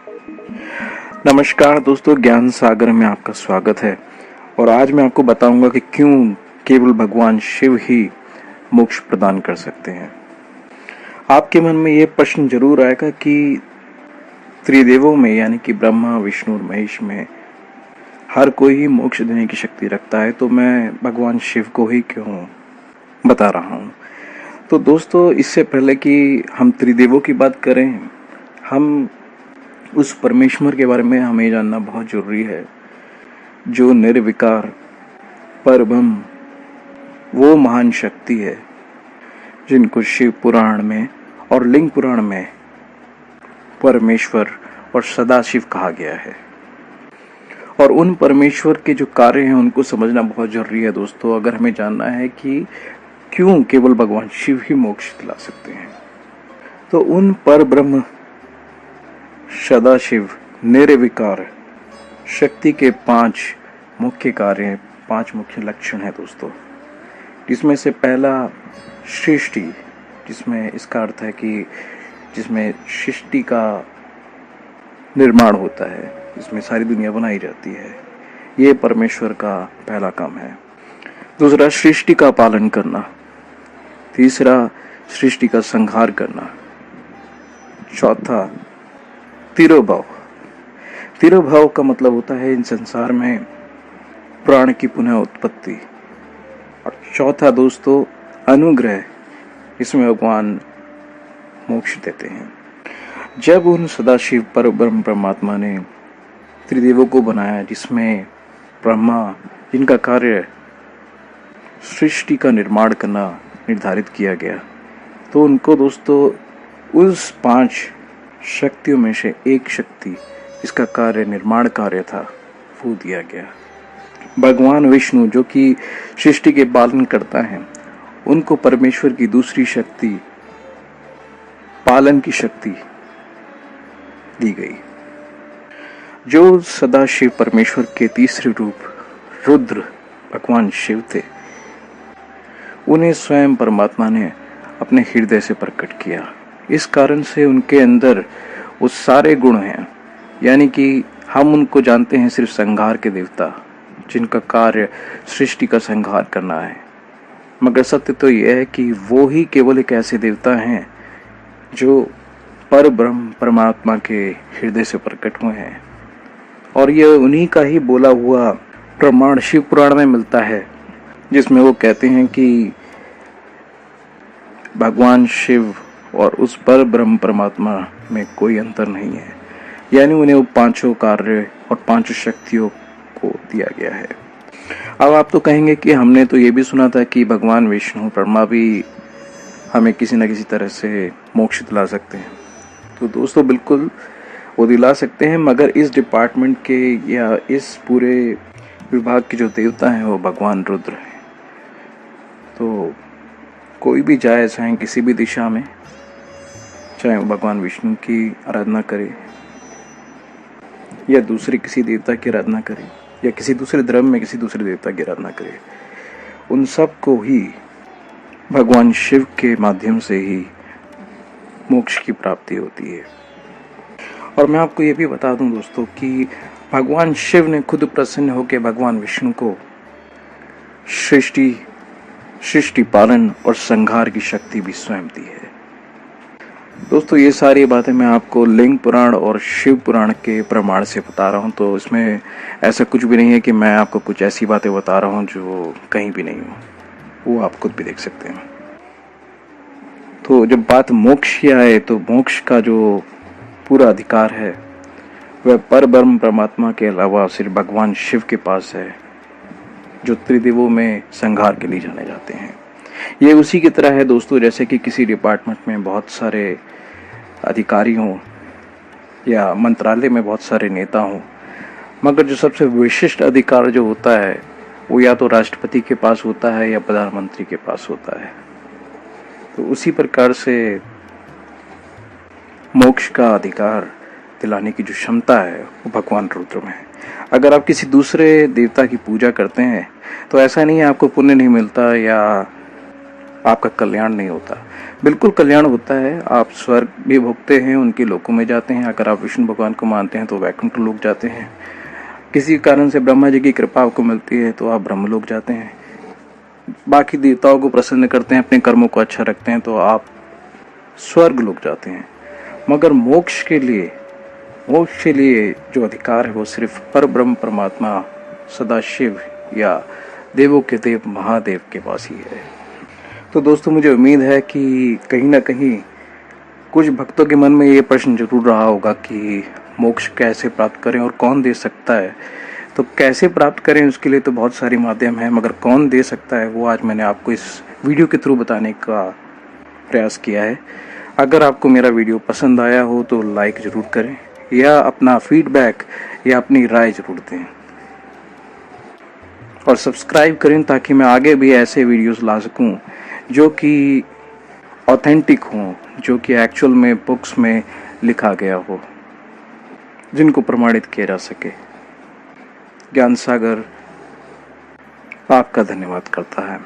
नमस्कार दोस्तों, ज्ञान सागर में आपका स्वागत है। और आज मैं आपको बताऊंगा कि क्यों केवल भगवान शिव ही मोक्ष प्रदान कर सकते हैं। आपके मन में ये प्रश्न जरूर आएगा कि त्रिदेवों में यानी कि ब्रह्मा, विष्णु और महेश में हर कोई ही मोक्ष देने की शक्ति रखता है, तो मैं भगवान शिव को ही क्यों बता रहा हूँ। तो दोस्तों, इससे पहले कि हम त्रिदेवों की बात करें, हम उस परमेश्वर के बारे में हमें जानना बहुत जरूरी है जो निर्विकार परब्रह्म, वो महान शक्ति है जिनको शिव पुराण में और लिंग पुराण में परमेश्वर और सदाशिव कहा गया है। और उन परमेश्वर के जो कार्य हैं उनको समझना बहुत जरूरी है दोस्तों, अगर हमें जानना है कि क्यों केवल भगवान शिव ही मोक्ष दिला सकते हैं। तो उन परब्रह्म सदाशिव निर्विकार शक्ति के 5 मुख्य कार्य, 5 मुख्य लक्षण है दोस्तों, जिसमें से पहला सृष्टि, जिसमें इसका अर्थ है कि जिसमें सृष्टि का निर्माण होता है, जिसमें सारी दुनिया बनाई जाती है, ये परमेश्वर का पहला काम है। दूसरा, सृष्टि का पालन करना। तीसरा, सृष्टि का संहार करना। चौथा, तिरोभाव। तिरोभाव का मतलब होता है इन संसार में प्राण की पुनः उत्पत्ति। और चौथा दोस्तों, अनुग्रह, इसमें भगवान मोक्ष देते हैं। जब उन सदाशिव परब्रह्म परमात्मा ने त्रिदेवों को बनाया, जिसमें ब्रह्मा, जिनका कार्य सृष्टि का निर्माण करना निर्धारित किया गया, तो उनको दोस्तों उस 5 शक्तियों में से एक शक्ति, इसका कार्य निर्माण कार्य था, वो दिया गया। भगवान विष्णु जो कि सृष्टि के पालन करता है, उनको परमेश्वर की दूसरी शक्ति, पालन की शक्ति दी गई। जो सदाशिव परमेश्वर के तीसरे रूप रुद्र भगवान शिव थे, उन्हें स्वयं परमात्मा ने अपने हृदय से प्रकट किया। इस कारण से उनके अंदर वो सारे गुण हैं, यानी कि हम उनको जानते हैं सिर्फ संहार के देवता, जिनका कार्य सृष्टि का संहार करना है। मगर सत्य तो यह है कि वो ही केवल एक ऐसे देवता हैं जो परब्रह्म परमात्मा के हृदय से प्रकट हुए हैं। और यह उन्हीं का ही बोला हुआ प्रमाण शिव पुराण में मिलता है, जिसमें वो कहते हैं कि भगवान शिव और उस पर ब्रह्म परमात्मा में कोई अंतर नहीं है, यानी उन्हें वो 5 कार्य और 5 शक्तियों को दिया गया है। अब आप तो कहेंगे कि हमने तो ये भी सुना था कि भगवान विष्णु ब्रह्मा भी हमें किसी न किसी तरह से मोक्ष दिला सकते हैं। तो दोस्तों, बिल्कुल वो दिला सकते हैं, मगर इस डिपार्टमेंट के या इस पूरे विभाग के जो देवता हैं वो भगवान रुद्र हैं। तो कोई भी जाए, चाहे किसी भी दिशा में, चाहे वो भगवान विष्णु की आराधना करे या दूसरे किसी देवता की आराधना करे या किसी दूसरे धर्म में किसी दूसरे देवता की आराधना करे, उन सब को ही भगवान शिव के माध्यम से ही मोक्ष की प्राप्ति होती है। और मैं आपको ये भी बता दूं दोस्तों कि भगवान शिव ने खुद प्रसन्न होकर भगवान विष्णु को सृष्टि पालन और संहार की शक्ति भी स्वयं दी है। दोस्तों, ये सारी बातें मैं आपको लिंग पुराण और शिव पुराण के प्रमाण से बता रहा हूँ, तो इसमें ऐसा कुछ भी नहीं है कि मैं आपको कुछ ऐसी बातें बता रहा हूँ जो कहीं भी नहीं हो, वो आप खुद भी देख सकते हैं। तो जब बात मोक्ष की आए, तो मोक्ष का जो पूरा अधिकार है वह परब्रह्म परमात्मा के अलावा सिर्फ भगवान शिव के पास है, जो त्रिदेवों में संहार के लिए जाने जाते हैं। ये उसी की तरह है दोस्तों, जैसे कि किसी डिपार्टमेंट में बहुत सारे अधिकारी हों या मंत्रालय में बहुत सारे नेता हों, मगर जो सबसे विशिष्ट अधिकार जो होता है वो या तो राष्ट्रपति के पास होता है या प्रधानमंत्री के पास होता है। तो उसी प्रकार से मोक्ष का अधिकार दिलाने की जो क्षमता है वो भगवान रुद्र में है। अगर आप किसी दूसरे देवता की पूजा करते हैं तो ऐसा नहीं है आपको पुण्य नहीं मिलता या आपका कल्याण नहीं होता, बिल्कुल कल्याण होता है। आप स्वर्ग भी भोगते हैं, उनके लोकों में जाते हैं। अगर आप विष्णु भगवान को मानते हैं तो वैकुंठ लोक जाते हैं। किसी कारण से ब्रह्मा जी की कृपा आपको मिलती है तो आप ब्रह्मलोक जाते हैं। बाकी देवताओं को प्रसन्न करते हैं, अपने कर्मों को अच्छा रखते हैं तो आप स्वर्ग लोक जाते हैं। मगर मोक्ष के लिए जो अधिकार है वो सिर्फ पर ब्रह्म परमात्मा सदाशिव या देवों के देव महादेव के पास ही है। तो दोस्तों, मुझे उम्मीद है कि कहीं ना कहीं कुछ भक्तों के मन में ये प्रश्न जरूर रहा होगा कि मोक्ष कैसे प्राप्त करें और कौन दे सकता है। तो कैसे प्राप्त करें उसके लिए तो बहुत सारे माध्यम हैं, मगर कौन दे सकता है वो आज मैंने आपको इस वीडियो के थ्रू बताने का प्रयास किया है। अगर आपको मेरा वीडियो पसंद आया हो तो लाइक ज़रूर करें या अपना फीडबैक या अपनी राय ज़रूर दें और सब्सक्राइब करें ताकि मैं आगे भी ऐसे वीडियोस ला सकूं जो कि ऑथेंटिक हों, जो कि एक्चुअल में बुक्स में लिखा गया हो, जिनको प्रमाणित किया जा सके। ज्ञान सागर आपका धन्यवाद करता है।